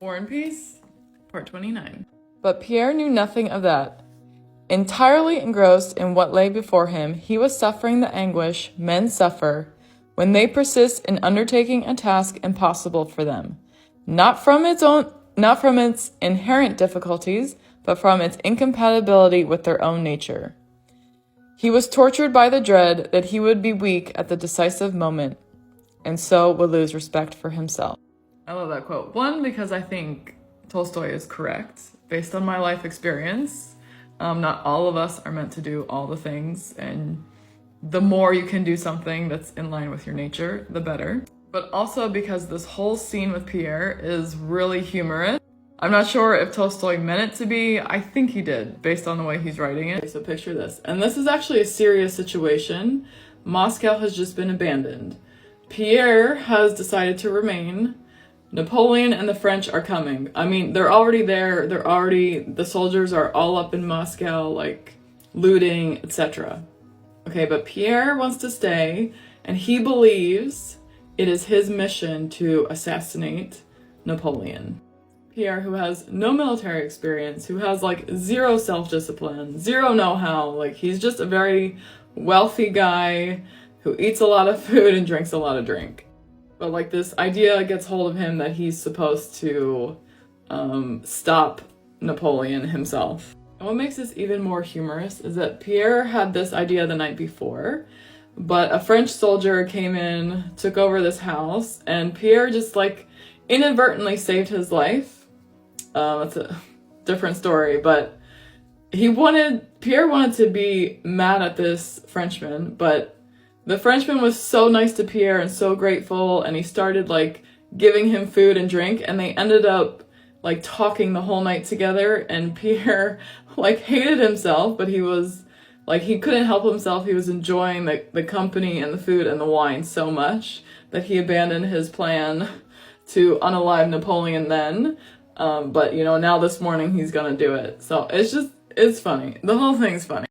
War and Peace, part 29. But Pierre knew nothing of that. Entirely engrossed in what lay before him, he was suffering the anguish men suffer when they persist in undertaking a task impossible for them, not from its inherent difficulties, but from its incompatibility with their own nature. He was tortured by the dread that he would be weak at the decisive moment, and so would lose respect for himself. I love that quote. One, because I think Tolstoy is correct. Based on my life experience, not all of us are meant to do all the things, and the more you can do something that's in line with your nature, the better. But also because this whole scene with Pierre is really humorous. I'm not sure if Tolstoy meant it to be. I think he did, based on the way he's writing it. Okay, so picture this. And this is actually a serious situation. Moscow has just been abandoned. Pierre has decided to remain. Napoleon and the French are coming. I mean, they're already there. The soldiers are all up in Moscow, like, looting, etc. Okay, but Pierre wants to stay, and he believes it is his mission to assassinate Napoleon. Pierre, who has no military experience, who has, like, zero self-discipline, zero know-how, like, he's just a very wealthy guy who eats a lot of food and drinks a lot of drink. But, like, this idea gets hold of him that he's supposed to stop Napoleon himself. And what makes this even more humorous is that Pierre had this idea the night before, but a French soldier came in, took over this house, and Pierre just, like, inadvertently saved his life. That's a different story, but Pierre wanted to be mad at this Frenchman, but the Frenchman was so nice to Pierre and so grateful, and he started, like, giving him food and drink, and they ended up, like, talking the whole night together, and Pierre, like, hated himself, but he was, like, he couldn't help himself. He was enjoying the company and the food and the wine so much that he abandoned his plan to unalive Napoleon then, but, you know, now this morning he's gonna do it. So it's funny. The whole thing's funny.